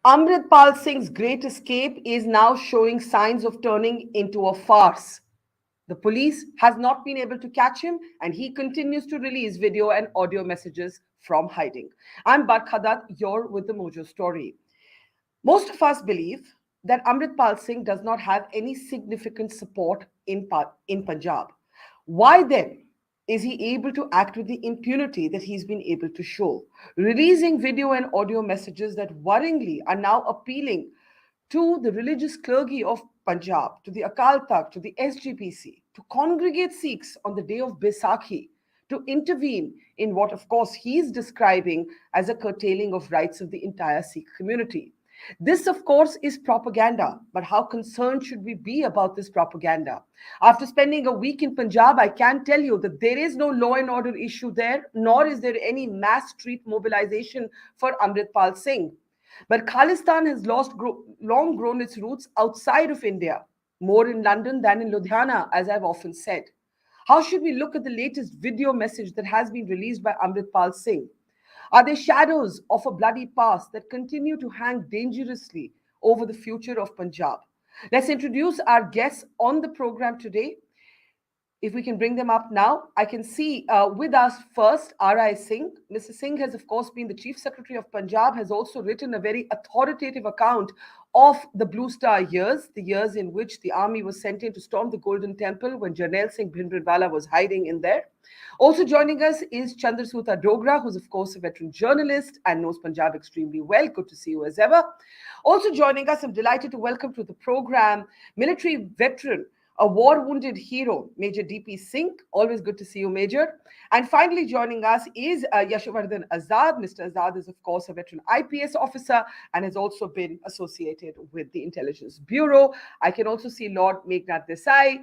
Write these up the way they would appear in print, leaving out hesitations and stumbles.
Amritpal Singh's great escape is now showing signs of turning into a farce. The police has not been able to catch him, and he continues to release video and audio messages from hiding. I'm Barkha Dutt, you're with the Mojo story. Most of us believe that Amritpal Singh does not have any significant support in Punjab. Why then is he able to act with the impunity that he's been able to show? Releasing video and audio messages that worryingly are now appealing to the religious clergy of Punjab, to the Akal Takht, to the SGPC, to congregate Sikhs on the day of Baisakhi, to intervene in what, of course, he's describing as a curtailing of rights of the entire Sikh community. This, of course, is propaganda, but how concerned should we be about this propaganda? After spending a week in Punjab, I can tell you that there is no law and order issue there, nor is there any mass street mobilization for Amritpal Singh. But Khalistan has long grown its roots outside of India, more in London than in Ludhiana, as I've often said. How should we look at the latest video message that has been released by Amritpal Singh? Are they shadows of a bloody past that continue to hang dangerously over the future of Punjab? Let's introduce our guests on the program today. If we can bring them up now, I can see with us first R.I. Singh. Mr. Singh has, of course, been the Chief Secretary of Punjab, has also written a very authoritative account of the Blue Star years, the years in which the army was sent in to storm the Golden Temple when Jarnail Singh Bhindranwala was hiding in there. Also joining us is Chander Suta Dogra, who's, of course, a veteran journalist and knows Punjab extremely well. Good to see you as ever. Also joining us, I'm delighted to welcome to the program military veteran, a war-wounded hero, Major D.P. Singh. Always good to see you, Major. And finally joining us is Yashovardhan Azad. Mr. Azad is, of course, a veteran IPS officer and has also been associated with the Intelligence Bureau. I can also see Lord Meghnad Desai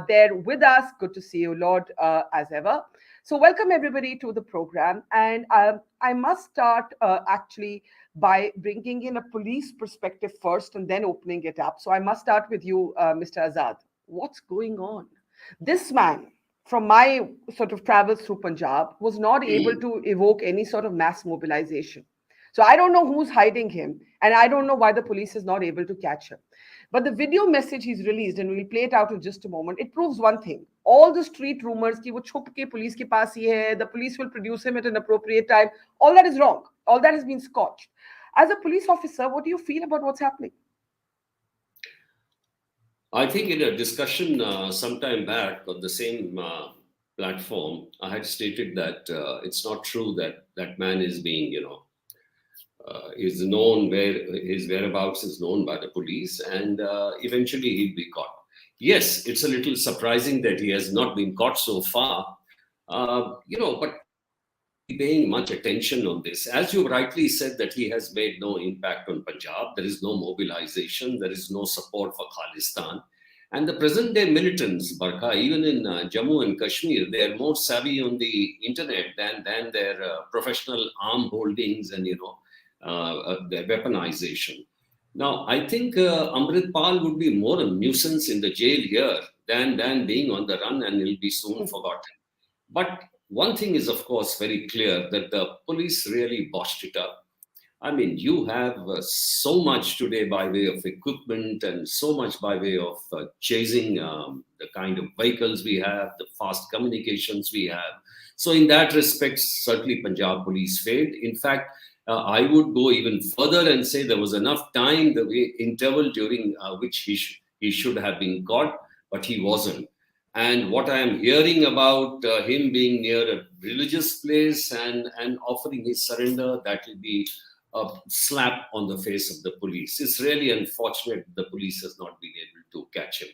there with us. Good to see you, Lord, as ever. So welcome, everybody, to the program. And I must start actually by bringing in a police perspective first and then opening it up. So I must start with you, Mr. Azad. What's going on? This man, from my sort of travels through Punjab, was not able to evoke any sort of mass mobilization. So I don't know who's hiding him, and I don't know why the police is not able to catch him. But the video message he's released, and we'll play it out in just a moment, it proves one thing. All the street rumors ki wo chup ke police ke paas hi hai, the police will produce him at an appropriate time, all that is wrong. All that has been scotched. As a police officer, what do you feel about what's happening? I think in a discussion sometime back on the same platform, I had stated that it's not true that that man is being, is known, where his whereabouts is known by the police, and eventually he'll be caught. Yes, it's a little surprising that he has not been caught so far, but paying much attention on this. As you rightly said, that he has made no impact on Punjab. There is no mobilization. There is no support for Khalistan. And the present-day militants, Barkha, even in Jammu and Kashmir, they are more savvy on the internet than their professional arm holdings and, their weaponization. Now, I think Amritpal would be more a nuisance in the jail here than being on the run, and he'll be soon forgotten. But one thing is, of course, very clear, that the police really botched it up. I mean, you have so much today by way of equipment and so much by way of chasing the kind of vehicles we have, the fast communications we have. So in that respect, certainly Punjab Police failed. In fact, I would go even further and say there was enough time, the interval during which he should have been caught, but he wasn't. And what I am hearing about him being near a religious place and offering his surrender, that will be a slap on the face of the police. It's really unfortunate the police has not been able to catch him.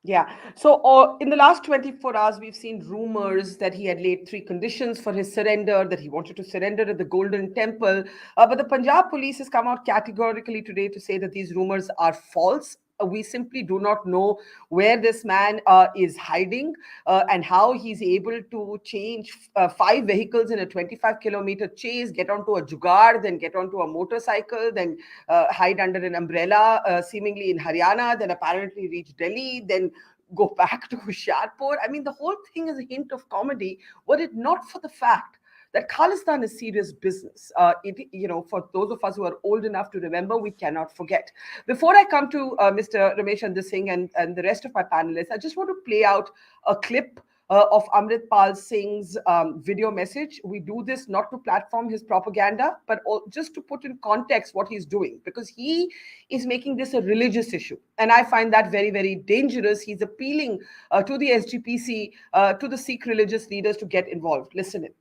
Yeah. So in the last 24 hours, we've seen rumors that he had laid 3 conditions for his surrender, that he wanted to surrender at the Golden Temple. But the Punjab Police has come out categorically today to say that these rumors are false. We simply do not know where this man is hiding and how he's able to change 5 vehicles in a 25-kilometer chase, get onto a jugaad, then get onto a motorcycle, then hide under an umbrella, seemingly in Haryana, then apparently reach Delhi, then go back to Hoshiarpur. I mean, the whole thing is a hint of comedy, were it not for the fact that Khalistan is serious business. For those of us who are old enough to remember, we cannot forget. Before I come to Mr. Ramesh Singh and the rest of my panelists, I just want to play out a clip of Amritpal Singh's video message. We do this not to platform his propaganda, but just to put in context what he's doing, because he is making this a religious issue. And I find that very, very dangerous. He's appealing to the SGPC, to the Sikh religious leaders to get involved. Listen in.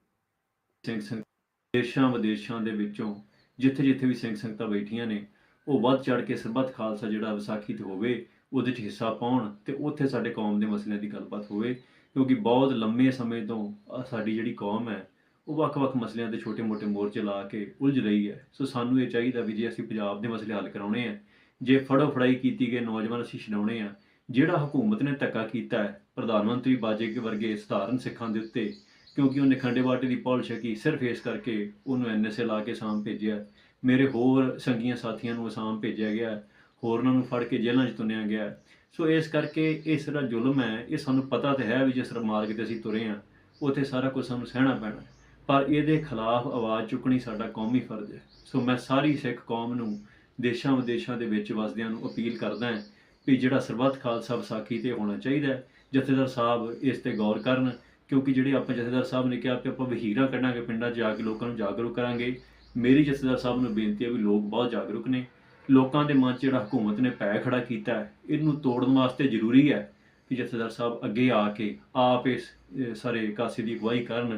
ਦੇਸ਼ਾਂ ਵਿਦੇਸ਼ਾਂ ਦੇ ਵਿੱਚੋਂ ਜਿੱਥੇ ਵੀ ਸਿੰਘ ਸੰਗਤਾਂ ਬੈਠੀਆਂ ਨੇ ਉਹ ਵੱਧ ਚੜ ਕੇ ਸਰਬੱਤ ਖਾਲਸਾ ਜਿਹੜਾ ਵਿਸਾਖੀ ਤੇ ਹੋਵੇ ਉਹਦੇ 'ਚ ਹਿੱਸਾ ਪਾਉਣ ਤੇ ਉੱਥੇ ਸਾਡੇ ਕੌਮ ਦੇ ਮਸਲਿਆਂ ਦੀ ਗੱਲਬਾਤ ਹੋਵੇ, ਕਿਉਂਕਿ ਬਹੁਤ ਲੰਮੇ ਸਮੇਂ ਤੋਂ ਸਾਡੀ ਜਿਹੜੀ ਕੌਮ ਹੈ ਉਹ ਵੱਖ-ਵੱਖ ਮਸਲਿਆਂ ਤੇ ਛੋਟੇ-ਮੋਟੇ ਮੋਰਚੇ ਲਾ ਕੇ ਉਲਝ ਰਹੀ ਹੈ। ਸੋ ਸਾਨੂੰ ਇਹ ਚਾਹੀਦਾ ਵੀ ਜੇ ਅਸੀਂ ਪੰਜਾਬ ਦੇ ਮਸਲੇ ਹੱਲ ਕਰਾਉਣੇ ਆ, ਜੇ ਫੜੋ ਫੜਾਈ ਕੀਤੀ ਗਏ ਨੌਜਵਾਨ ਅਸੀਂ ਛਡਾਉਣੇ ਆ, ਜਿਹੜਾ ਹਕੂਮਤ ਨੇ ਧੱਕਾ ਕੀਤਾ ਹੈ ਪ੍ਰਧਾਨ ਮੰਤਰੀ ਬਾਜੇ ਵਰਗੇ ਸਧਾਰਨ ਸਿੱਖਾਂ ਦੇ ਉੱਤੇ, ਕਿਉਂਕਿ ਉਹਨੇ ਖੰਡੇ ਬਾਟੇ ਦੀ ਪੌਲਿਸ਼ ਕੀ ਸਿਰਫ ਇਸ ਕਰਕੇ ਉਹਨੂੰ NSA ਲਾ ਕੇ ਅਸਾਮ ਭੇਜਿਆ, ਮੇਰੇ ਹੋਰ ਸੰਗੀਆਂ ਸਾਥੀਆਂ ਨੂੰ ਅਸਾਮ ਭੇਜਿਆ ਗਿਆ, ਹੋਰਨਾਂ ਨੂੰ ਫੜ ਕੇ ਜੇਲ੍ਹਾਂ 'ਚ ਤੁੰਨਿਆ ਗਿਆ। ਸੋ ਇਸ ਕਰਕੇ ਇਹ ਜਿਹੜਾ ਜ਼ੁਲਮ ਹੈ ਇਹ ਸਾਨੂੰ ਪਤਾ ਤਾਂ ਹੈ ਵੀ ਜਿਸ ਮਾਰਗ 'ਤੇ ਅਸੀਂ ਤੁਰੇ ਹਾਂ ਉੱਥੇ ਸਾਰਾ ਕੁਝ ਸਾਨੂੰ ਸਹਿਣਾ ਪੈਣਾ, ਪਰ ਇਹਦੇ ਖਿਲਾਫ ਆਵਾਜ਼ ਚੁੱਕਣੀ ਸਾਡਾ ਕੌਮੀ ਫਰਜ਼ ਹੈ। ਸੋ ਮੈਂ ਸਾਰੀ ਸਿੱਖ ਕੌਮ ਨੂੰ ਦੇਸ਼ਾਂ ਵਿਦੇਸ਼ਾਂ ਦੇ ਵਿੱਚ ਵਸਦਿਆਂ ਨੂੰ ਅਪੀਲ ਕਰਦਾ ਹਾਂ ਵੀ ਜਿਹੜਾ ਸਰਬੱਤ ਖਾਲਸਾ ਵਿਸਾਖੀ 'ਤੇ ਹੋਣਾ ਚਾਹੀਦਾ, ਜਥੇਦਾਰ ਸਾਹਿਬ ਇਸ 'ਤੇ ਗੌਰ ਕਰਨ, ਕਿਉਂਕਿ ਜਿਹੜੇ ਆਪਾਂ ਜਥੇਦਾਰ ਸਾਹਿਬ ਨੇ ਕਿਹਾ ਕਿ ਆਪਾਂ ਵਹੀਰਾਂ ਕੱਢਾਂਗੇ, ਪਿੰਡਾਂ 'ਚ ਜਾ ਕੇ ਲੋਕਾਂ ਨੂੰ ਜਾਗਰੂਕ ਕਰਾਂਗੇ। ਮੇਰੀ ਜਥੇਦਾਰ ਸਾਹਿਬ ਨੂੰ ਬੇਨਤੀ ਹੈ ਵੀ ਲੋਕ ਬਹੁਤ ਜਾਗਰੂਕ ਨੇ, ਲੋਕਾਂ ਦੇ ਮਨ 'ਚ ਜਿਹੜਾ ਹਕੂਮਤ ਨੇ ਪੈ ਖੜਾ ਕੀਤਾ ਹੈ ਇਹਨੂੰ ਤੋੜਨ ਵਾਸਤੇ ਜ਼ਰੂਰੀ ਹੈ ਕਿ ਜਥੇਦਾਰ ਸਾਹਿਬ ਅੱਗੇ ਆ ਕੇ ਆਪ ਇਸ ਸਾਰੇ ਕਾਸੇ ਦੀ ਅਗਵਾਈ ਕਰਨ।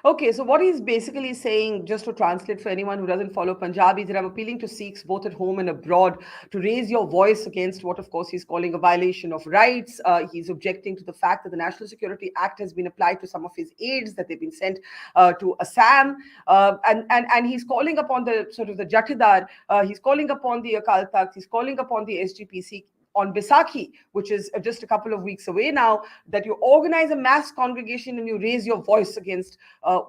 Okay, so what he's basically saying, just to translate for anyone who doesn't follow Punjabi, is that I'm appealing to Sikhs both at home and abroad to raise your voice against what, of course, he's calling a violation of rights. He's objecting to the fact that the National Security Act has been applied to some of his aides, that they've been sent to Assam, and he's calling upon the sort of the Jathedar, he's calling upon the Akal Takht, he's calling upon the SGPC on Baisakhi, which is just a couple of weeks away now, that you organize a mass congregation and you raise your voice against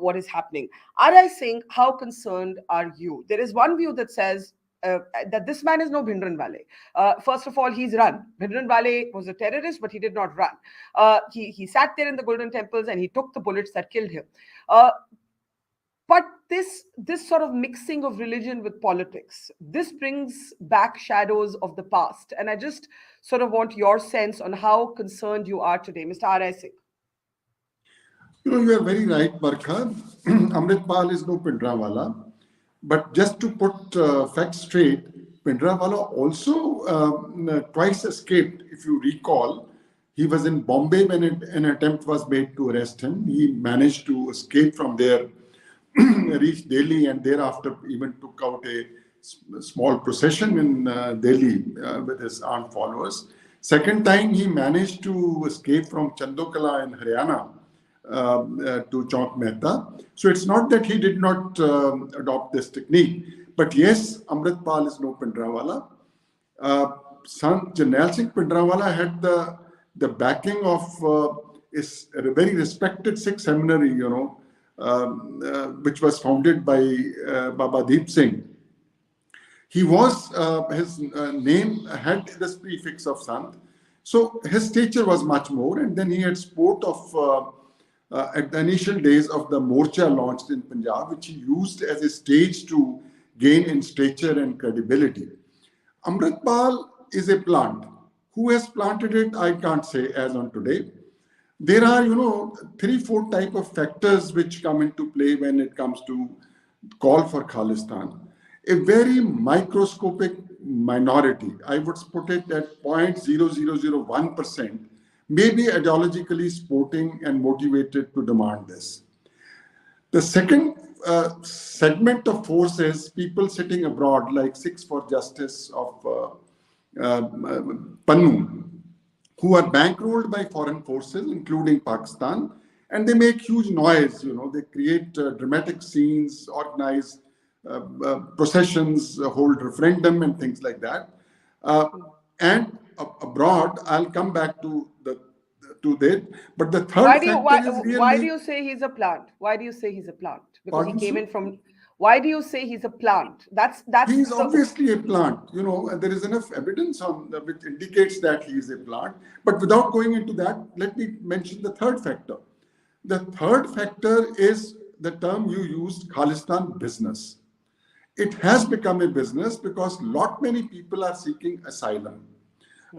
what is happening. R.I. Singh, how concerned are you? There is one view that says that this man is no Bhindranwale. First of all, he's run. Bhindranwale was a terrorist, but he did not run. He sat there in the Golden Temples and he took the bullets that killed him. But this sort of mixing of religion with politics, this brings back shadows of the past. And I just sort of want your sense on how concerned you are today, Mr. R.I. Singh. You are very right, Barkha. Amritpal is no Pindrawala. But just to put facts straight, Pindrawala also twice escaped. If you recall, he was in Bombay when an attempt was made to arrest him. He managed to escape from there, reached Delhi, and thereafter even took out a small procession in Delhi with his armed followers. Second time, he managed to escape from Chandokala in Haryana to Chowk Mehta. So it's not that he did not adopt this technique, but yes, Amritpal is no Pindrawala. Sant Jarnail Singh Pindrawala had the backing of a very respected Sikh seminary, which was founded by Baba Deep Singh. He was, his name had this prefix of Sant. So his stature was much more. And then he had sport of, at the initial days of the Morcha launched in Punjab, which he used as a stage to gain in stature and credibility. Amritpal is a plant. Who has planted it, I can't say as on today. There are, 3-4 type of factors which come into play when it comes to call for Khalistan. A very microscopic minority, I would put it at 0.0001%, may be ideologically sporting and motivated to demand this. The second segment of force is people sitting abroad, like Sikhs for Justice of Pannu, who are bankrolled by foreign forces, including Pakistan, and they make huge noise. They create dramatic scenes, organize processions, hold referendum and things like that. And abroad, I'll come back to that. But the third factor is really... Why do you say he's a plant? Why do you say he's a plant? Because Pardon, he came in from... Why do you say he's a plant? He's obviously a plant. There is enough evidence which indicates that he is a plant. But without going into that, let me mention the third factor. The third factor is the term you used, Khalistan business. It has become a business because lot many people are seeking asylum.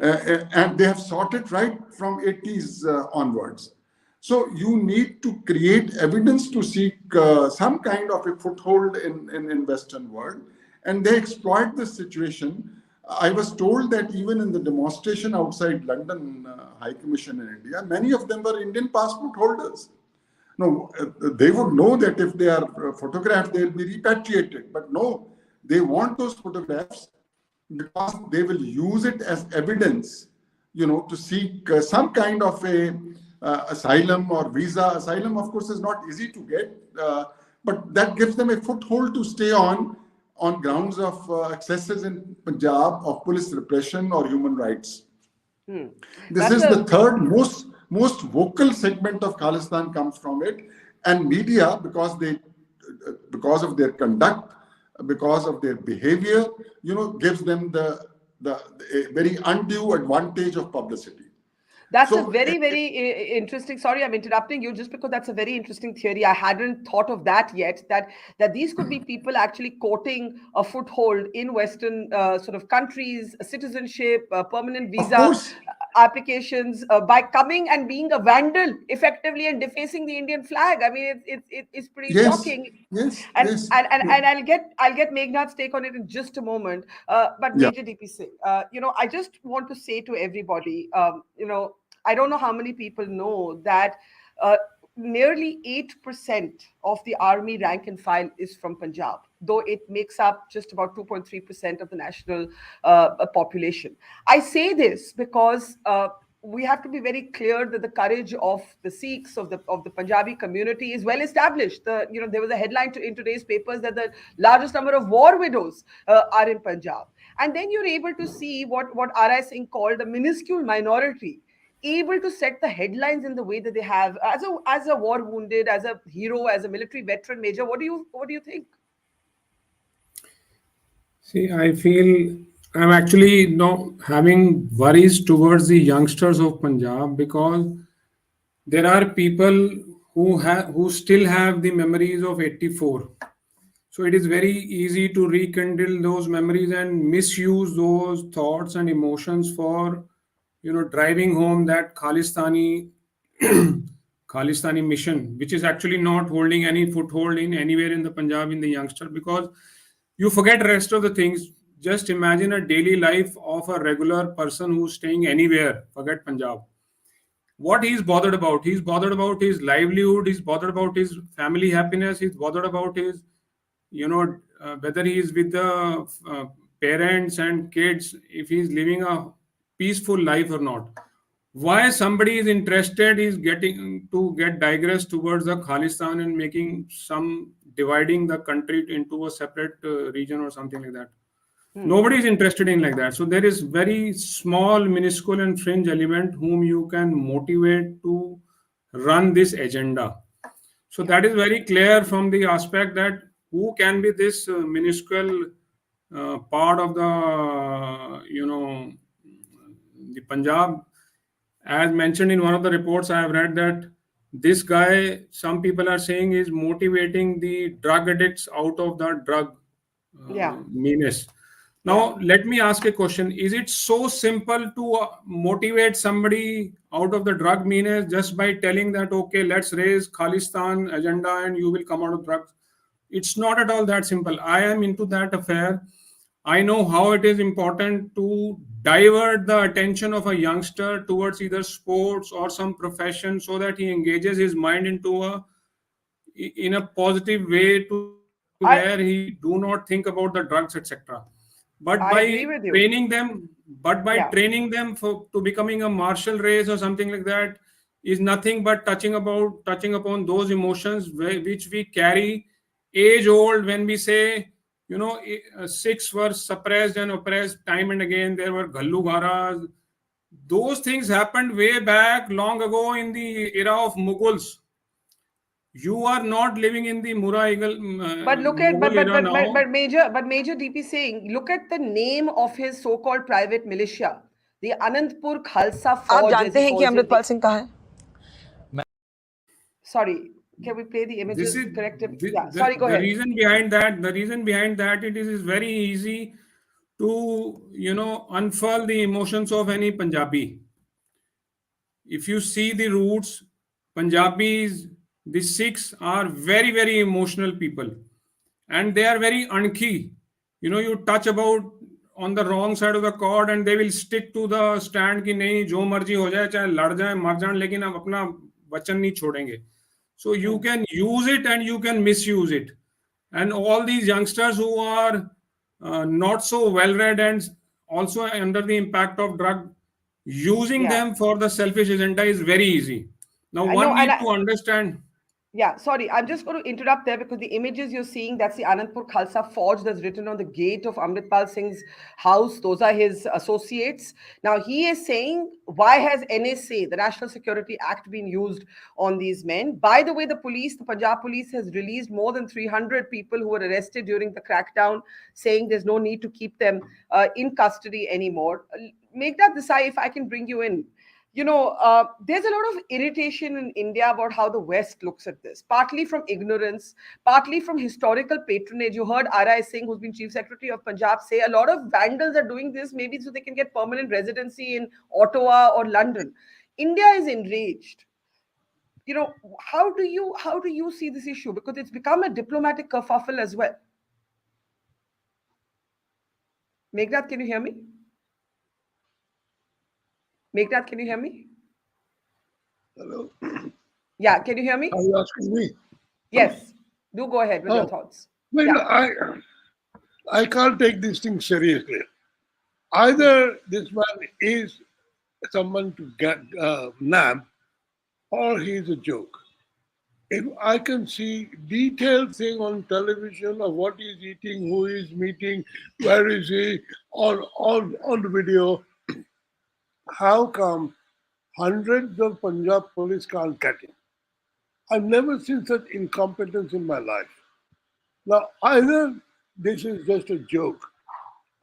And they have sought it right from 80s onwards. So you need to create evidence to seek some kind of a foothold in Western world. And they exploit this situation. I was told that even in the demonstration outside London High Commission in India, many of them were Indian passport holders. No, they would know that if they are photographed, they'll be repatriated. But no, they want those photographs because they will use it as evidence, to seek some kind of a asylum or visa. Asylum, of course, is not easy to get, but that gives them a foothold to stay on grounds of excesses in Punjab of police repression or human rights. This is the third most vocal segment of Khalistan comes from it, and media, because of their conduct, because of their behavior, gives them the very undue advantage of publicity. That's a very, very interesting. Sorry, I'm interrupting you just because that's a very interesting theory. I hadn't thought of that yet, that these could be people actually courting a foothold in Western sort of countries, citizenship, permanent visa applications by coming and being a vandal effectively and defacing the Indian flag. I mean, it's pretty shocking. Yes. And I'll get Meghnad's take on it in just a moment. But Major DP Singh, I just want to say to everybody, I don't know how many people know that nearly 8% of the army rank and file is from Punjab, though it makes up just about 2.3% of the national population. I say this because we have to be very clear that the courage of the Sikhs, of the Punjabi community is well established. There was a headline in today's papers that the largest number of war widows are in Punjab. And then you're able to see what R.I. Singh called a minuscule minority able to set the headlines in the way that they have as a war wounded, as a hero, as a military veteran. Major, what do you think? See, I feel I'm actually having worries towards the youngsters of Punjab because there are people who still have the memories of 84. So it is very easy to rekindle those memories and misuse those thoughts and emotions for driving home that Khalistani mission, which is actually not holding any foothold in anywhere in the Punjab in the youngster, because you forget the rest of the things. Just imagine a daily life of a regular person who's staying anywhere. Forget Punjab. What he's bothered about? He's bothered about his livelihood. He's bothered about his family happiness. He's bothered about his, whether he's with the parents and kids, if he's living a peaceful life or not. Why somebody is interested is get digressed towards the Khalistan and making dividing the country into a separate region or something like that. Nobody is interested in like that. So there is very small, minuscule and fringe element whom you can motivate to run this agenda. So that is very clear from the aspect that who can be this minuscule part of the Punjab. As mentioned in one of the reports I have read, that this guy, some people are saying, is motivating the drug addicts out of the drug meanness. Now, let me ask a question. Is it so simple to motivate somebody out of the drug meanness just by telling that, okay, let's raise Khalistan agenda and you will come out of drugs? It's not at all that simple. I am into that affair. I know how it is important to divert the attention of a youngster towards either sports or some profession so that he engages his mind in a positive way to where he do not think about the drugs, etc. But by training them, training them to becoming a martial race or something like that is nothing but touching upon those emotions which we carry age old. When we say, Sikhs were suppressed and oppressed time and again, there were Ghallu Gharas. Those things happened way back long ago in the era of Mughals. You are not living in the but look at but Major DP Singh, look at the name of his so-called private militia, the Anandpur Khalsa Fauj. आप जानते हैं कि अमृतपाल सिंह कहाँ है? Sorry, Can we play the images? This is Corrective. the, Yeah. the, Sorry. Go the ahead. reason behind that. The reason behind that it is very easy to unfurl the emotions of any Punjabi. If you see the roots, Punjabis, the Sikhs are very, very emotional people, and they are very unkey. You touch about on the wrong side of the cord and they will stick to the stand कि नहीं जो मर्जी हो जाए चाहे लड़ जाए मर जाए लेकिन हम अपना वचन नहीं छोड़ेंगे. So you can use it and you can misuse it. And all these youngsters who are not so well read and also under the impact of drug, using them for the selfish agenda is very easy. Now one needs to understand. Yeah, sorry, I'm just going to interrupt there because the images you're seeing, that's the Anandpur Khalsa forge that's written on the gate of Amritpal Singh's house. Those are his associates. Now, he is saying, why has NSA, the National Security Act, been used on these men? By the way, the Punjab Police has released more than 300 people who were arrested during the crackdown, saying there's no need to keep them in custody anymore. Meghnad, Desai, if I can bring you in. There's a lot of irritation in India about how the West looks at this, partly from ignorance, partly from historical patronage. You heard R.I. Singh, who's been Chief Secretary of Punjab, say a lot of vandals are doing this maybe so they can get permanent residency in Ottawa or London. India is enraged. How do you see this issue? Because it's become a diplomatic kerfuffle as well. Meghnad, can you hear me? Meghnad, can you hear me? Hello. Yeah, can you hear me? Are you asking me? Yes. Do go ahead with your thoughts. Well, yeah. I can't take this thing seriously. Either this man is someone to get nab, or he's a joke. If I can see detailed thing on television of what he's eating, who he's meeting, where is he, on the video, how come hundreds of Punjab police can't catch him? I've never seen such incompetence in my life. Now, either this is just a joke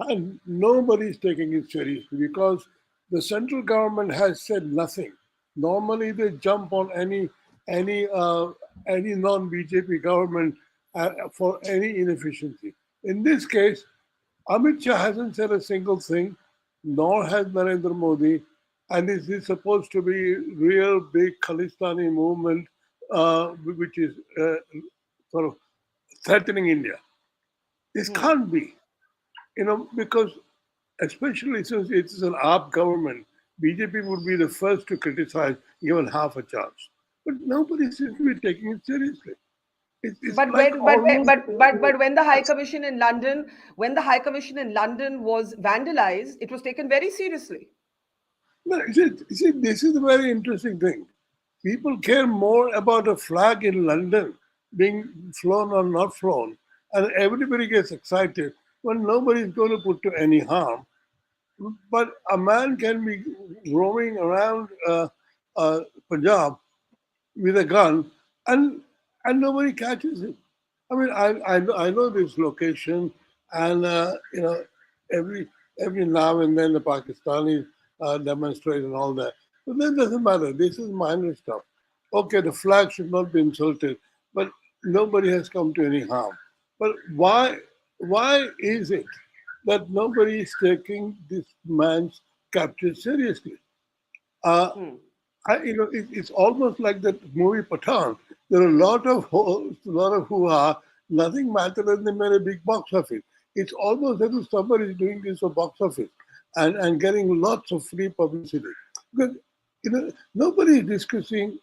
and nobody's taking it seriously because the central government has said nothing. Normally, they jump on any non-BJP government for any inefficiency. In this case, Amit Shah hasn't said a single thing, nor has Narendra Modi, and this is supposed to be real big Khalistani movement, which is sort of threatening India. This can't be, because especially since it is an AAP government, BJP would be the first to criticize given half a chance. But nobody seems to be taking it seriously. But when the High Commission in London, was vandalized, it was taken very seriously. No, you see, this is a very interesting thing. People care more about a flag in London being flown or not flown, and everybody gets excited when nobody is going to put to any harm. But a man can be roaming around Punjab with a gun, and nobody catches him. I mean, I know this location, and every now and then the Pakistanis demonstrate and all that. But that doesn't matter. This is minor stuff. Okay, the flag should not be insulted, but nobody has come to any harm. But why is it that nobody is taking this man's capture seriously? It's almost like that movie Pathan. There are a lot of hoo-ha, nothing matters, and they made a big box office. It's almost as if somebody is doing this for box office and getting lots of free publicity. Because nobody is discussing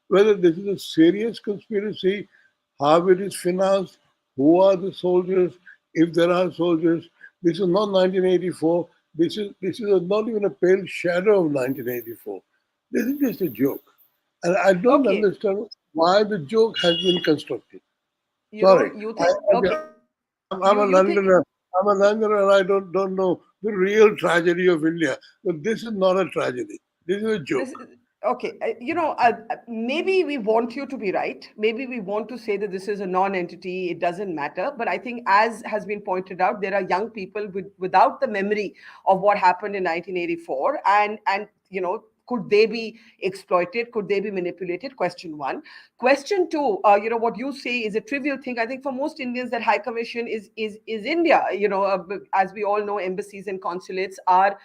whether this is a serious conspiracy, how it is financed, who are the soldiers, if there are soldiers. This is not 1984. This is not even a pale shadow of 1984. This is just a joke. And I don't understand why the joke has been constructed. Sorry. I'm a Londoner. And I don't know the real tragedy of India. But this is not a tragedy. This is a joke. Maybe we want you to be right. Maybe we want to say that this is a non-entity. It doesn't matter. But I think, as has been pointed out, there are young people without the memory of what happened in 1984. And Could they be exploited? Could they be manipulated? Question one. Question two, what you say is a trivial thing. I think for most Indians, that High Commission is India. As we all know, embassies and consulates are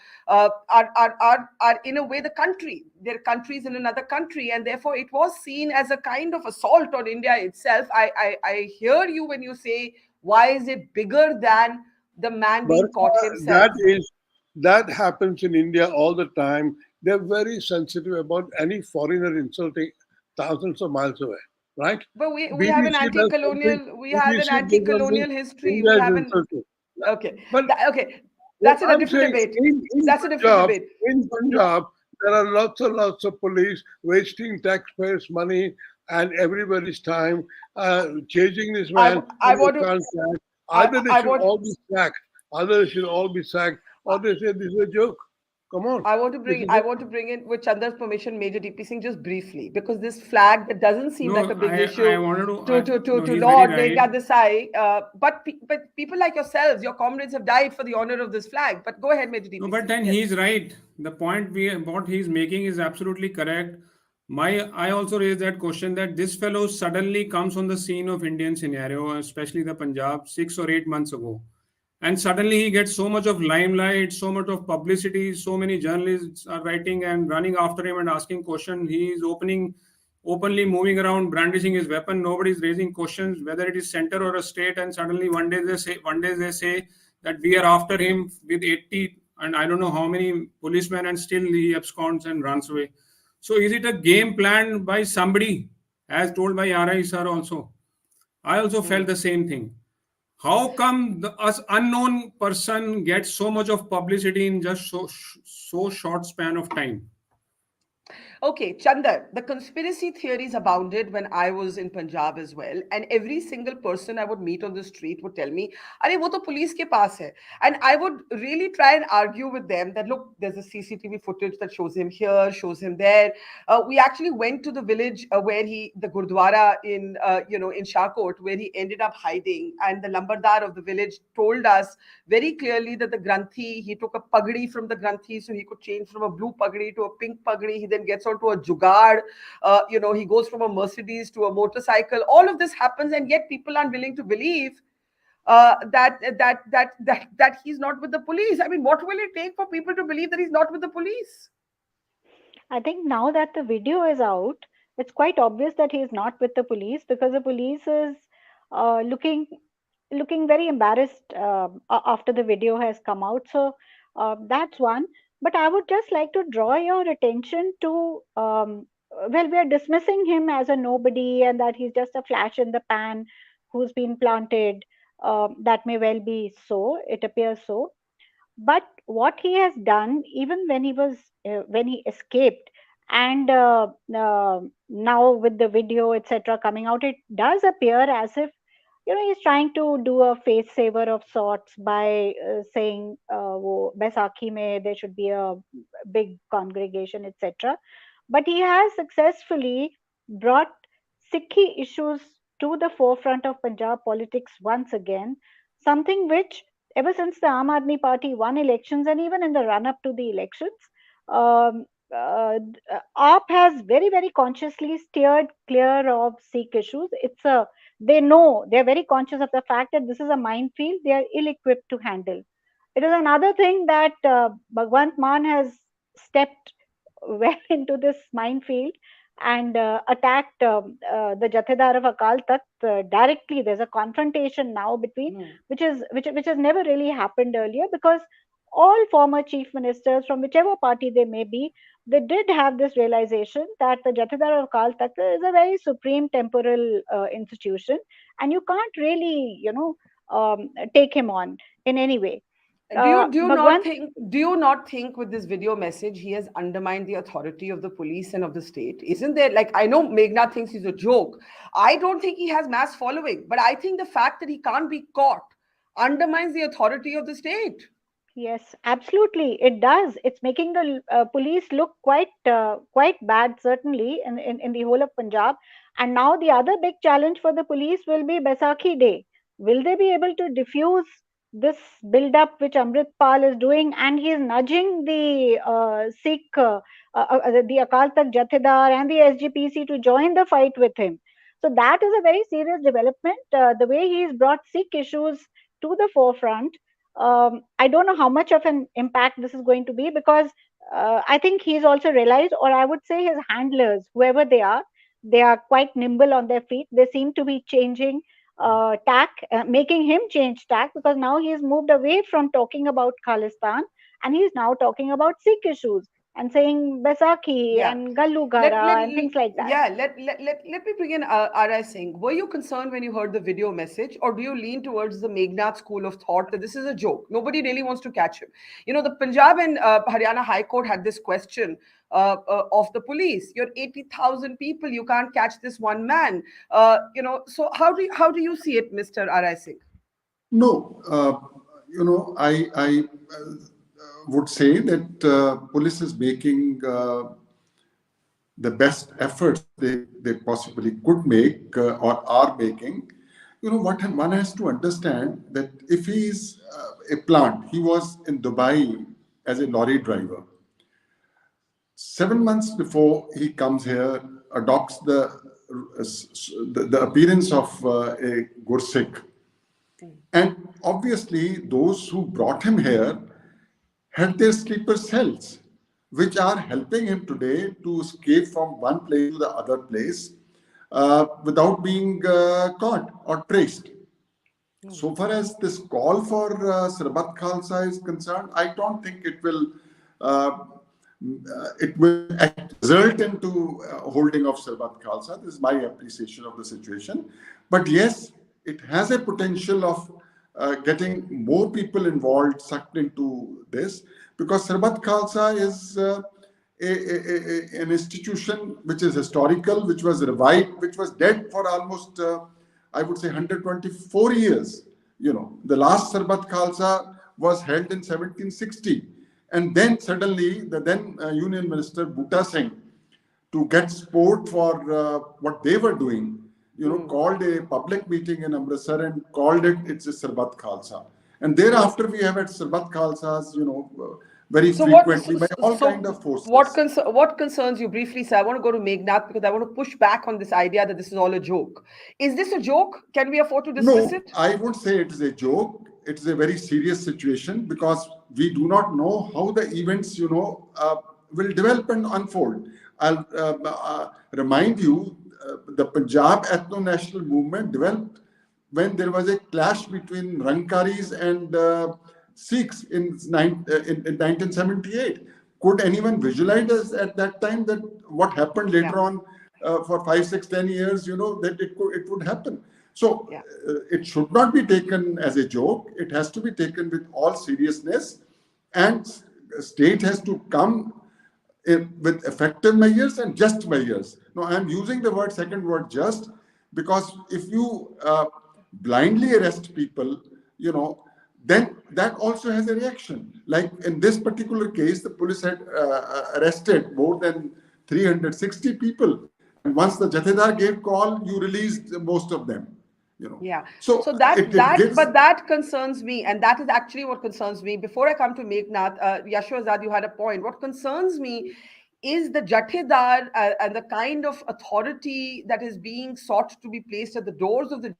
in a way the country. They're countries in another country, and therefore it was seen as a kind of assault on India itself. I hear you when you say, why is it bigger than the man being caught himself? That happens in India all the time. They're very sensitive about any foreigner insulting thousands of miles away, right? But we have an anti-colonial history. We haven't. Okay, but that's a different debate. That's a different debate. In Punjab, there are lots and lots of police wasting taxpayers' money and everybody's time, chasing this man. Either they should all be sacked, or they say this is a joke. Come on. I want to bring in, with Chander's permission, Major DP Singh, just briefly, because this flag that doesn't seem like a big issue to Lord Meghnad Desai, but people like yourselves, your comrades, have died for the honor of this flag. But go ahead, Major DP Singh. No, but then he's right. The point what he's making is absolutely correct. I also raised that question that this fellow suddenly comes on the scene of Indian scenario, especially the Punjab, 6 or 8 months ago. And suddenly he gets so much of limelight, so much of publicity, so many journalists are writing and running after him and asking questions. He is openly moving around, brandishing his weapon. Nobody's raising questions, whether it is center or a state. And suddenly one day they say that we are after him with 80 and I don't know how many policemen, and still he absconds and runs away. So is it a game planned by somebody, as told by RI sir also? I also felt the same thing. How come us unknown person gets so much of publicity in just so short span of time? Okay, Chander, the conspiracy theories abounded when I was in Punjab as well. And every single person I would meet on the street would tell me, "Arey, wo to police ke paas hai." And I would really try and argue with them that, look, there's a CCTV footage that shows him here, shows him there. We actually went to the village where the Gurdwara in Shahkot, where he ended up hiding. And the Lambardar of the village told us very clearly that the Granthi, he took a pagdi from the Granthi, so he could change from a blue pagdi to a pink pagdi. He then gets onto a jugaad, he goes from a Mercedes to a motorcycle. All of this happens, and yet people aren't willing to believe that he's not with the police. I mean, what will it take for people to believe that he's not with the police? I think now that the video is out, it's quite obvious that he is not with the police, because the police is looking very embarrassed after the video has come out. So that's one. But I would just like to draw your attention to, we are dismissing him as a nobody and that he's just a flash in the pan who's been planted. That may well be so, it appears so. But what he has done, even when he escaped, and now with the video, etc., coming out, it does appear as if he's trying to do a face saver of sorts by saying Baisakhi mein there should be a big congregation, etc. But he has successfully brought Sikhi issues to the forefront of Punjab politics once again, something which ever since the Aam Aadmi Party won elections, and even in the run-up to the elections, AAP has very, very consciously steered clear of Sikh issues. They're very conscious of the fact that this is a minefield they are ill-equipped to handle. It is another thing that Bhagwant Mann has stepped well into this minefield and attacked the Jathedar of Akal Takht directly. There's a confrontation now between, which has never really happened earlier, because all former chief ministers from whichever party they may be, they did have this realization that the Jathedar of Akal Takht is a very supreme temporal institution, and you can't really, take him on in any way. Do you not think with this video message he has undermined the authority of the police and of the state? Isn't there, like, I know Meghnad thinks he's a joke. I don't think he has mass following, but I think the fact that he can't be caught undermines the authority of the state. Yes, absolutely. It does. It's making the police look quite bad, certainly, in the whole of Punjab. And now the other big challenge for the police will be Baisakhi Day. Will they be able to diffuse this build up which Amritpal is doing, and he is nudging the Sikh, the Akal Takht Jathedar and the SGPC to join the fight with him. So that is a very serious development. The way he has brought Sikh issues to the forefront, I don't know how much of an impact this is going to be, because I think he's also realized, or I would say his handlers, whoever they are quite nimble on their feet. They seem to be changing tack, making him change tack, because now he has moved away from talking about Khalistan and he's now talking about Sikh issues and saying Baisakhi and Gallu Gara and things like that. Yeah, let me bring in R.I. Singh. Were you concerned when you heard the video message, or do you lean towards the Meghnad school of thought that this is a joke? Nobody really wants to catch him. You know, the Punjab and Haryana High Court had this question of the police. You're 80,000 people. You can't catch this one man. You know, so how do you see it, Mr. R.I. Singh? No, you know, I would say that police is making the best efforts they possibly could make or are making. You know, what one has to understand that if he's a plant, he was in Dubai as a lorry driver. 7 months before he comes here, adopts the appearance of a Gursikh. And obviously, those who brought him here had their sleeper cells, which are helping him today to escape from one place to the other place without being caught or traced. So far as this call for Sarbat Khalsa is concerned, I don't think it will result into holding of Sarbat Khalsa. This is my appreciation of the situation. But yes, it has a potential of getting more people involved, sucked into this, because Sarbat Khalsa is an institution which is historical, which was revived, which was dead for almost, I would say, 124 years. You know, the last Sarbat Khalsa was held in 1760. And then suddenly, the then Union Minister Bhutta Singh, to get support for what they were doing, you know, called a public meeting in Amritsar and called it's a Sarbat Khalsa. And thereafter, we have had Sarbat Khalsas, you know, very frequently by all kind of forces. What concerns you briefly, sir? I want to go to Meghnad because I want to push back on this idea that this is all a joke. Is this a joke? Can we afford to dismiss it? No, I won't say it is a joke. It is a very serious situation because we do not know how the events, you know, will develop and unfold. I'll remind you, the Punjab ethno-national movement developed when there was a clash between Rangkaris and Sikhs in 1978. Could anyone visualize at that time that what happened later on for 5, 6, 10 years, you know, that it would happen? So it should not be taken as a joke. It has to be taken with all seriousness, and state has to come with effective measures and just measures. Now, I'm using the second word just, because if you blindly arrest people, you know, then that also has a reaction. Like in this particular case, the police had arrested more than 360 people. And once the Jathedar gave call, you released most of them. You know. Yeah. So that concerns me, and that is actually what concerns me. Before I come to Meghnad, Yashovardhan, you had a point. What concerns me is the Jathedar and the kind of authority that is being sought to be placed at the doors of the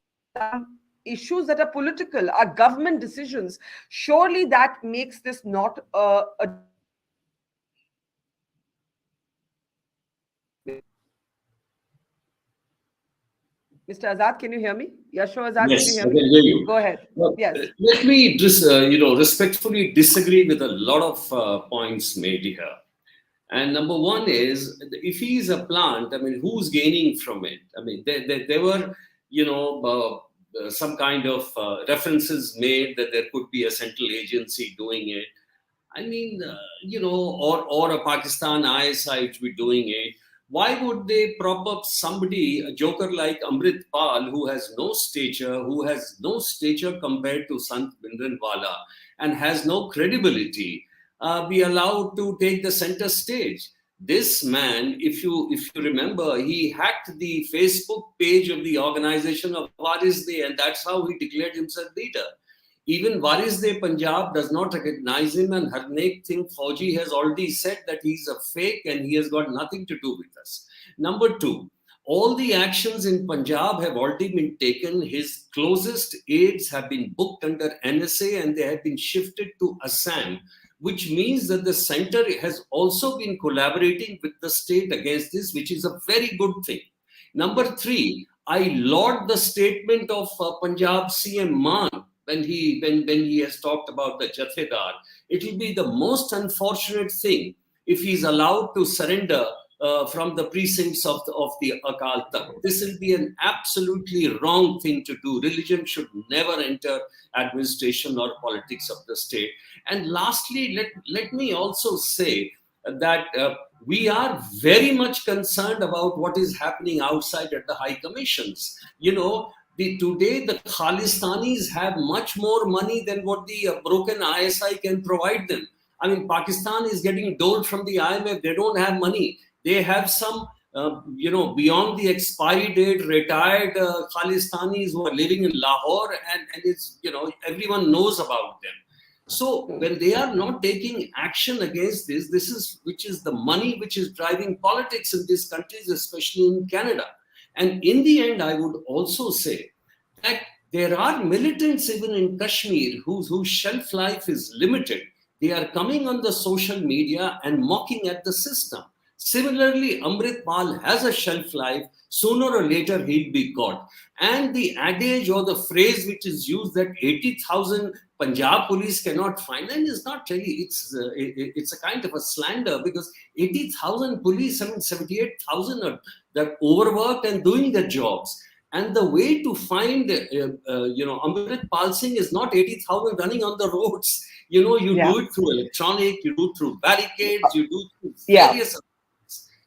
issues that are political, are government decisions. Surely that makes this not a Mr. Azad, can you hear me? Yashovardhan, yes, can you hear me? I can hear you. Go ahead. Yes. Let me just, respectfully disagree with a lot of points made here. And number one is, if he is a plant, I mean, who's gaining from it? I mean, there were, some kind of references made that there could be a central agency doing it. I mean, or a Pakistan ISI to be doing it. Why would they prop up somebody, a joker like Amritpal, who has no stature compared to Sant Bindranwala and has no credibility, be allowed to take the center stage? This man, if you remember, he hacked the Facebook page of the organization of Waris, and that's how he declared himself leader. Even Waris Punjab does not recognize him, and Harneek Singh Fauji has already said that he's a fake and he has got nothing to do with us. Number two, all the actions in Punjab have already been taken. His closest aides have been booked under NSA and they have been shifted to Assam, which means that the center has also been collaborating with the state against this, which is a very good thing. Number three, I laud the statement of Punjab CM Man when he has talked about the Jathedar. It will be the most unfortunate thing if he is allowed to surrender from the precincts of the Akal Takht. This will be an absolutely wrong thing to do. Religion should never enter administration or politics of the state. And lastly, let me also say that we are very much concerned about what is happening outside at the high commissions. You know, today the Khalistanis have much more money than what the broken ISI can provide them. I mean, Pakistan is getting doled from the IMF. They don't have money. They have some, beyond the expiry date, retired Khalistanis who are living in Lahore, and it's, everyone knows about them. So when they are not taking action against this, which is the money which is driving politics in these countries, especially in Canada. And in the end, I would also say that there are militants even in Kashmir whose shelf life is limited. They are coming on the social media and mocking at the system. Similarly, Amritpal has a shelf life. Sooner or later, he'll be caught. And the adage or the phrase which is used that 80,000 Punjab police cannot find them is not really, it's a kind of a slander, because 80,000 police, 78,000 they're overworked and doing their jobs. And the way to find, Amritpal Singh is not 80,000 running on the roads. You do it through electronic, you do it through barricades, you do it through various.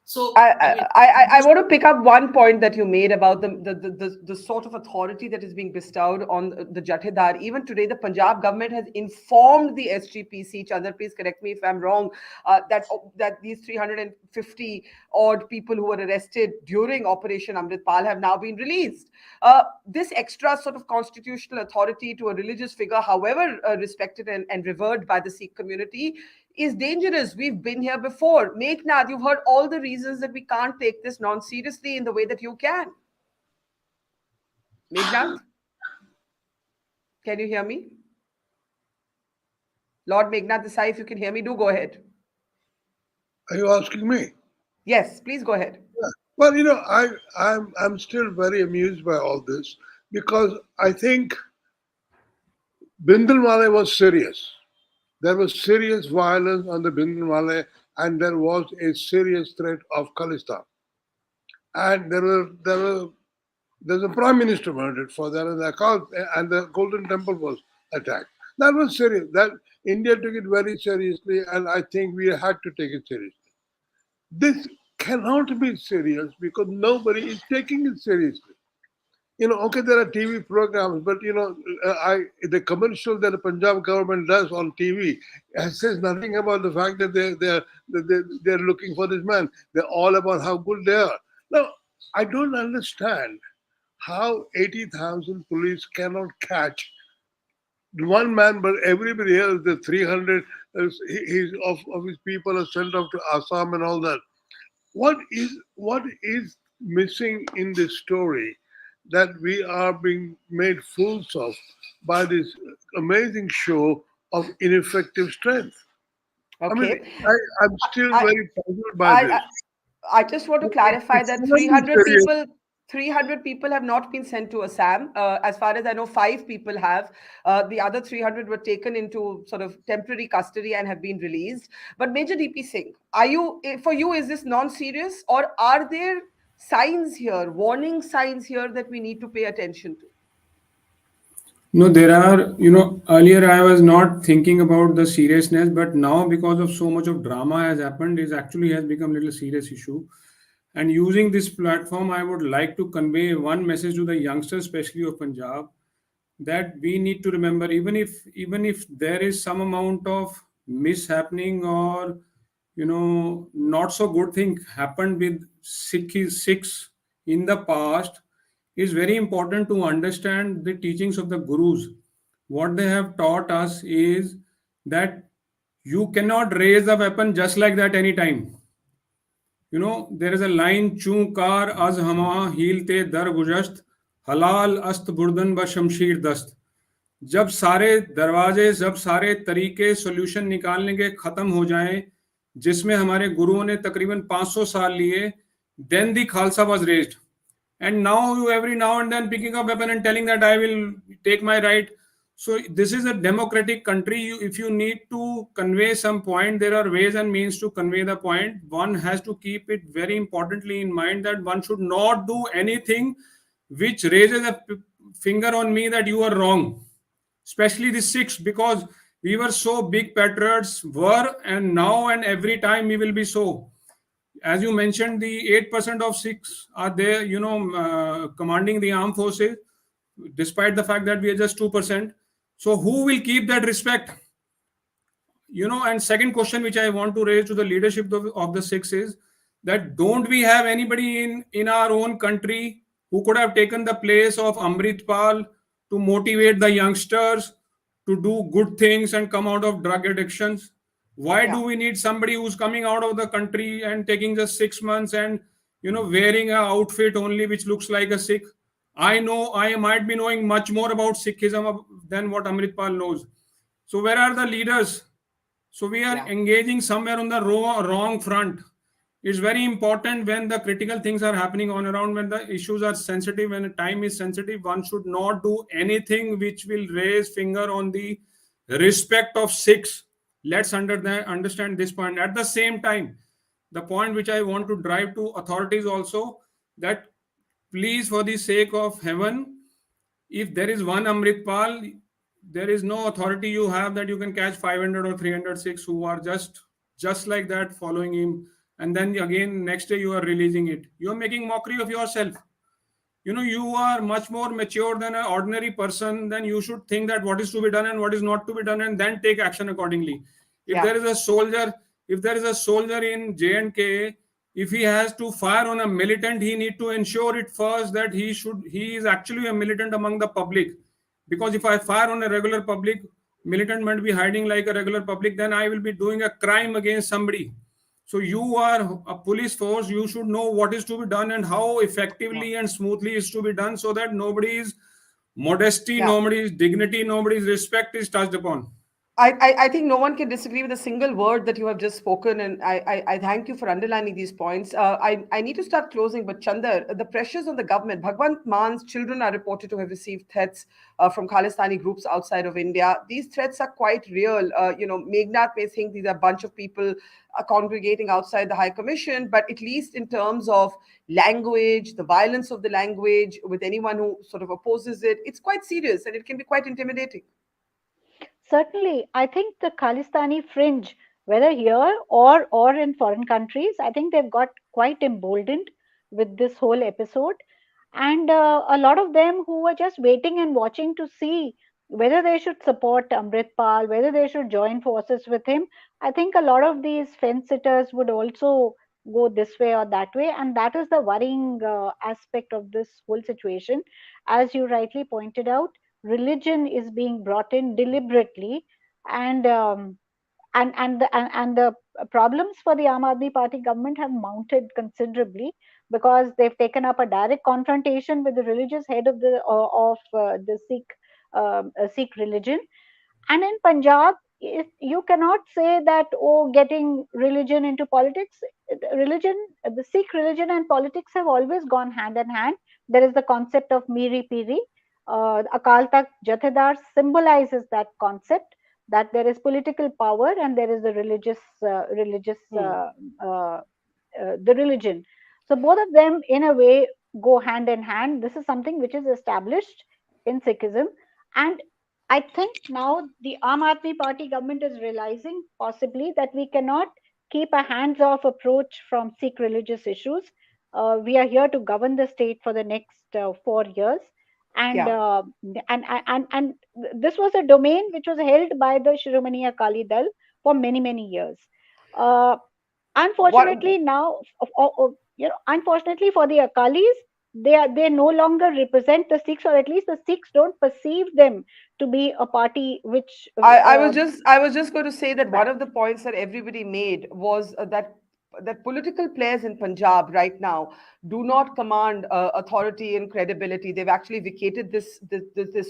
So I want to pick up one point that you made about the sort of authority that is being bestowed on the Jathedar. Even today, the Punjab government has informed the SGPC, Chander, please correct me if I'm wrong, that these 350 odd people who were arrested during Operation Amritpal have now been released. This extra sort of constitutional authority to a religious figure, however respected and revered by the Sikh community, is dangerous. We've been here before. Meghnad, you've heard all the reasons that we can't take this non-seriously in the way that you can. Meghnad? Can you hear me? Lord Meghnad Desai, if you can hear me, do go ahead. Are you asking me? Yes, please go ahead. Yeah. Well, I'm still very amused by all this, because I think Bindalwale was serious. There was serious violence on the Bindalwale, and there was a serious threat of Khalistan. And there's a prime minister murdered for that, and the Golden Temple was attacked. That was serious. That India took it very seriously, and I think we had to take it seriously. This cannot be serious because nobody is taking it seriously. Okay, there are TV programs, but the commercial that the Punjab government does on TV says nothing about the fact that they're looking for this man. They're all about how good they are. Now, I don't understand how 80,000 police cannot catch one man, but everybody else, the 300 of his people are sent off to Assam and all that. What is missing in this story that we are being made fools of by this amazing show of ineffective strength? Okay. I'm still very puzzled by this. I just want to clarify that 300 people have not been sent to Assam. As far as I know, 5 people have. The other 300 were taken into sort of temporary custody and have been released. But Major DP Singh, for you, is this non-serious, or are there signs here, warning signs here that we need to pay attention to? No, there are, earlier I was not thinking about the seriousness, but now because of so much of drama has happened, it actually has become a little serious issue. And using this platform, I would like to convey one message to the youngsters, especially of Punjab, that we need to remember, even if there is some amount of mishappening or not so good thing happened with Sikhs in the past, it's very important to understand the teachings of the gurus. what they have taught us is that you cannot raise a weapon just like that anytime. There is a line, Chun kar az hama hilte dar gujast, halal ast burdan ba shamshir dast. जब सारे दरवाजे, जब सारे तरीके solution निकालने के खत्म हो जाएं, जिसमें हमारे गुरुओं ने तकरीबन 500 साल लिए, then the Khalsa was raised. And now you every now and then picking up weapon and telling that I will take my right. So this is a democratic country. If you need to convey some point, there are ways and means to convey the point. One has to keep it very importantly in mind that one should not do anything which raises a finger on me that you are wrong. Especially the Sikhs, because we were so big patriots, and now and every time we will be so. As you mentioned, the 8% of Sikhs are there, commanding the armed forces, despite the fact that we are just 2%. So who will keep that respect? And second question which I want to raise to the leadership of the Sikhs is that don't we have anybody in our own country who could have taken the place of Amritpal to motivate the youngsters to do good things and come out of drug addictions? Why do we need somebody who's coming out of the country and taking just 6 months and wearing an outfit only which looks like a Sikh? I know I might be knowing much more about Sikhism than what Amritpal knows. So where are the leaders? So we are engaging somewhere on the wrong front. It's very important when the critical things are happening on around, when the issues are sensitive, when the time is sensitive, one should not do anything which will raise finger on the respect of Sikhs. Let's understand this point. At the same time, the point which I want to drive to authorities also, that please, for the sake of heaven, if there is one Amritpal, there is no authority you have that you can catch 500 or 300 Sikhs who are just like that following him. And then again, next day you are releasing it. You are making mockery of yourself. You are much more mature than an ordinary person. Then you should think that what is to be done and what is not to be done, and then take action accordingly. If there is a soldier in J&K, if he has to fire on a militant, he need to ensure it first that he is actually a militant among the public. Because if I fire on a regular public, militant might be hiding like a regular public, then I will be doing a crime against somebody. So you are a police force, you should know what is to be done and how effectively and smoothly is to be done, so that nobody's modesty, nobody's dignity, nobody's respect is touched upon. I think no one can disagree with a single word that you have just spoken, and I thank you for underlining these points. I need to start closing, but Chander, the pressures on the government. Bhagwant Man's children are reported to have received threats from Khalistani groups outside of India. These threats are quite real. Meghnad may think these are a bunch of people congregating outside the High Commission, but at least in terms of language, the violence of the language with anyone who sort of opposes it, it's quite serious and it can be quite intimidating. Certainly, I think the Khalistani fringe, whether here or in foreign countries, I think they've got quite emboldened with this whole episode. And a lot of them who were just waiting and watching to see whether they should support Amritpal, whether they should join forces with him. I think a lot of these fence sitters would also go this way or that way. And that is the worrying aspect of this whole situation. As you rightly pointed out, religion is being brought in deliberately, and the problems for the Aam Aadmi Party government have mounted considerably, because they've taken up a direct confrontation with the religious head of the Sikh religion. And in Punjab, you cannot say that, getting religion into politics, the Sikh religion and politics have always gone hand in hand. There is the concept of Miri Piri. Akal Takht Jathedar symbolizes that concept, that there is political power and there is the religion. So both of them in a way go hand in hand. This is something which is established in Sikhism, and I think now the Aam Aadmi Party government is realizing possibly that we cannot keep a hands-off approach from Sikh religious issues. We are here to govern the state for the next 4 years. And this was a domain which was held by the Shiromani Akali Dal for many years. Unfortunately, now, unfortunately for the Akalis, they no longer represent the Sikhs, or at least the Sikhs don't perceive them to be a party which I was just going to say that one of the points that everybody made was that political players in Punjab right now do not command authority and credibility. They've actually vacated this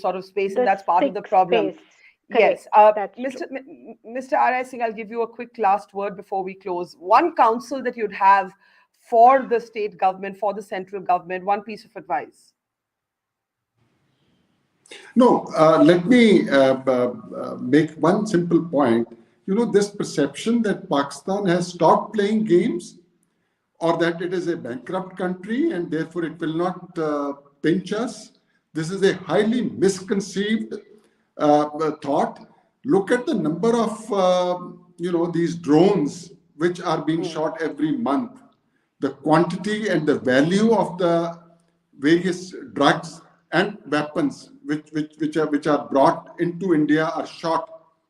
sort of space, and the that's part of the Sikh problem. space. Yes, That's Mr. true. Mr. R.I. Singh, I'll give you a quick last word before we close. One counsel that you'd have for the state government, for the central government, one piece of advice. No, let me make one simple point. You know, this perception that Pakistan has stopped playing games, or that it is a bankrupt country and therefore it will not pinch us. This is a highly misconceived thought. Look at the number of these drones which are being shot every month. The quantity and the value of the various drugs and weapons which are brought into India are shot,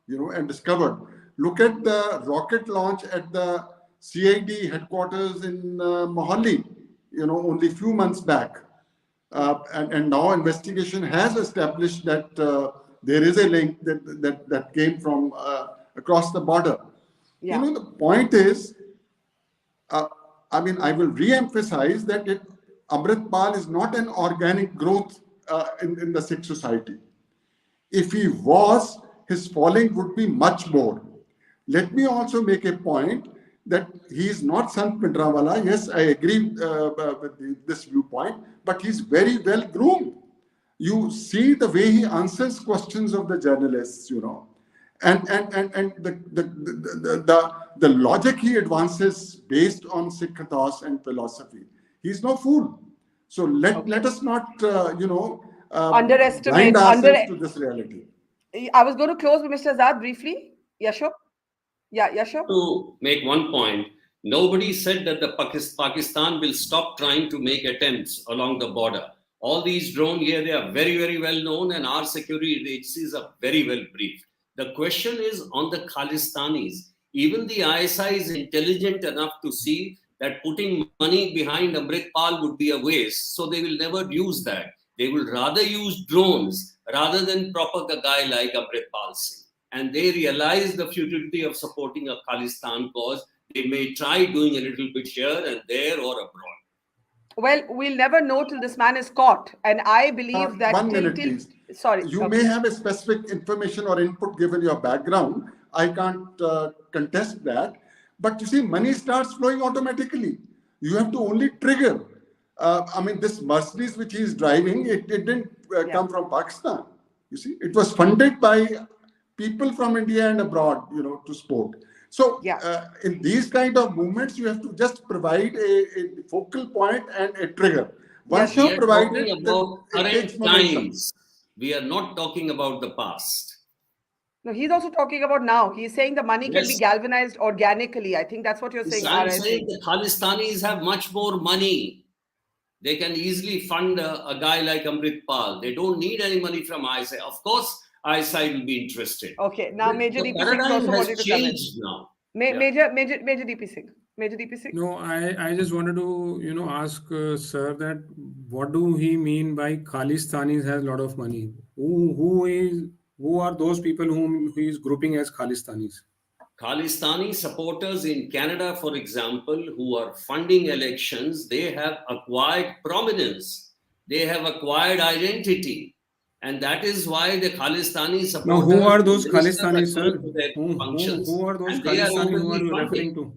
and discovered. Look at the rocket launch at the CID headquarters in Mohali, only a few months back. And now investigation has established that there is a link that came from across the border. Yeah. The point is, I will re-emphasize that Amritpal is not an organic growth in the Sikh society. If he was, his falling would be much more. Let me also make a point that he is not Sant Pindrawala. Yes, I agree with this viewpoint, but he's very well groomed. You see the way he answers questions of the journalists, and the logic he advances based on Sikh ethos and philosophy. He's no fool. So let us not Underestimate blind ourselves to this reality. I was going to close with Mr. Azad briefly. Yasho? Yeah, Yasho? To make one point, nobody said that the Pakistan will stop trying to make attempts along the border. All these drones here, they are very, very well known, and our security agencies are very well briefed. The question is on the Khalistanis. Even the ISI is intelligent enough to see that putting money behind Amritpal would be a waste, so they will never use that. They will rather use drones rather than prop up a guy like Amritpal Singh. And they realize the futility of supporting a Khalistan cause. They may try doing a little bit here and there or abroad. Well, we'll never know till this man is caught. And I believe that... 1 minute, please. Sorry. You may have a specific information or input given your background. I can't contest that. But you see, money starts flowing automatically. You have to only trigger. This Mercedes which he is driving, it didn't come from Pakistan. You see, it was funded by people from India and abroad, to support. So in these kind of movements, you have to just provide a focal point and a trigger. Once you provide it, about it takes current momentum. times. We are not talking about the past. No, he's also talking about now. He's saying the money can be galvanized organically. I think that's what you're saying. I'm saying the Khalistanis have much more money. They can easily fund a guy like Amritpal. They don't need any money from ISI. Of course, ISI will be interested. Okay, now Major the DP Singh paradigm also has wanted to come in. changed now. Major DP Singh. Major DP Singh. No, I just wanted to ask sir that what do he mean by Khalistanis has a lot of money? Who are those people whom he is grouping as Khalistanis? Khalistani supporters in Canada, for example, who are funding elections, they have acquired prominence. They have acquired identity. And that is why the Khalistani supporters... Now, who are those Khalistanis, sir? Who are those Khalistani who are you referring to?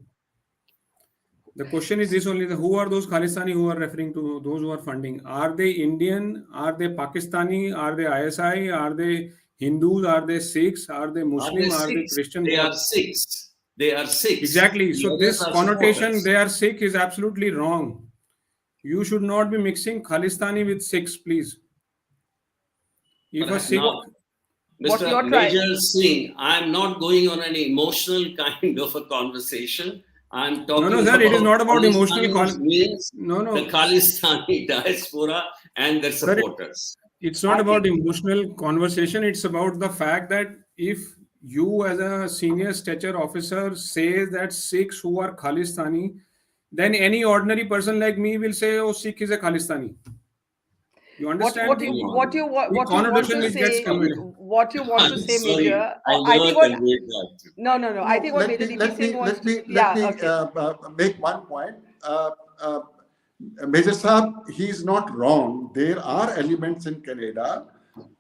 The question is this only, who are those Khalistani who are referring to, those who are funding? Are they Indian? Are they Pakistani? Are they ISI? Are they Hindus? Are they Sikhs? Are they Muslim? Are they Christian? They are Sikhs. They are Sikhs. Exactly. So this connotation, they are Sikh, is absolutely wrong. You should not be mixing Khalistani with Sikhs, please. If a Sikh... Mr. Major Singh, I'm not going on an emotional kind of a conversation. I'm talking no, sir, it is not about emotional means the Khalistani diaspora and their supporters. It's not about emotional conversation. It's about the fact that if you as a senior stature officer says that Sikhs who are Khalistani, then any ordinary person like me will say, oh, Sikh is a Khalistani. You understand? What you want to say, what you want to say, sorry, Major. I never conveyed that. No. I think what Major DP Singh wants to... Let me make one point. Major Saab, he's not wrong. There are elements in Canada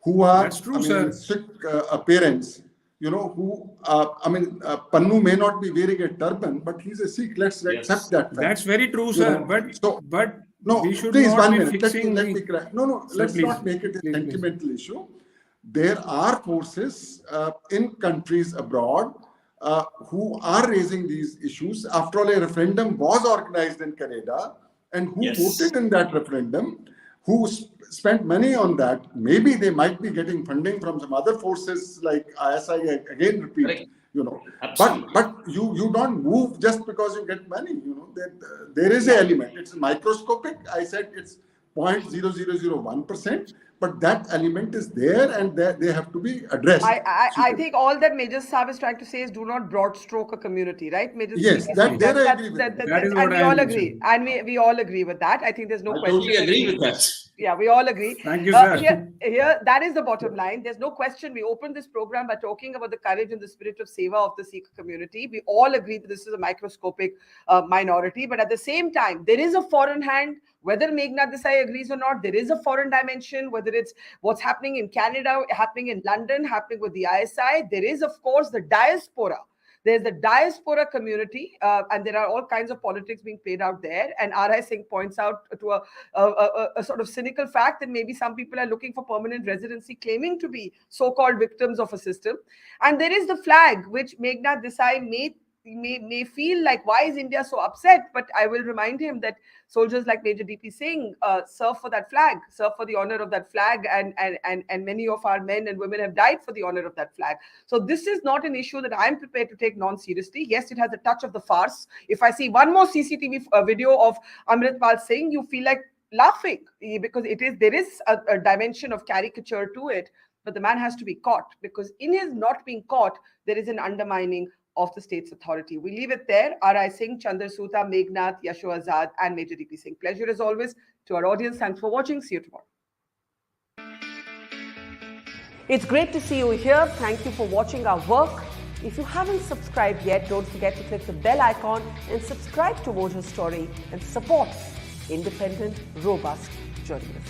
who are, That's true, sir. Sikh appearance, who, Pannu may not be wearing a turban, but he's a Sikh. Let's accept that fact. That's very true, sir. But no, we should please, not 1 be minute. fixing Let me crack. No, Sir, let's please. not make it a sentimental issue. There are forces in countries abroad who are raising these issues. After all, a referendum was organized in Canada, and who voted in that referendum, who spent money on that. Maybe they might be getting funding from some other forces like ISI, again repeat. Correct. But you don't move just because you get money. There is an element. It's microscopic. I said it's 0.0001%, but that element is there, and they have to be addressed. I think all that Major Saab is trying to say is do not broad stroke a community, right? Major yes, I agree with that. That is and what we I all mentioned. agree, and we all agree with that. I think there's no question. Totally agree with that. Yeah, we all agree. Thank you, sir. Here, that is the bottom line. There's no question. We opened this program by talking about the courage and the spirit of seva of the Sikh community. We all agree that this is a microscopic minority, but at the same time, there is a foreign hand. Whether Meghnad Desai agrees or not, there is a foreign dimension, whether it's what's happening in Canada, happening in London, happening with the ISI. There is, of course, the diaspora. There's the diaspora community, and there are all kinds of politics being played out there. And R.I. Singh points out to a sort of cynical fact that maybe some people are looking for permanent residency, claiming to be so-called victims of a system. And there is the flag, which Meghnad Desai may feel like, why is India so upset? But I will remind him that soldiers like Major DP Singh serve for that flag, serve for the honor of that flag, and many of our men and women have died for the honor of that flag. So this is not an issue that I'm prepared to take non-seriously. Yes, it has a touch of the farce. If I see one more CCTV video of Amritpal Singh, you feel like laughing, because there is a dimension of caricature to it, but the man has to be caught, because in his not being caught, there is an undermining of the state's authority. We leave it there. R.I. Singh, Chander, Suta, Meghnad, Azad, and Major DP Singh. Pleasure as always. To our audience, thanks for watching. See you tomorrow. It's great to see you here. Thank you for watching our work. If you haven't subscribed yet, don't forget to click the bell icon and subscribe to Mojo Story and support independent, robust journalism.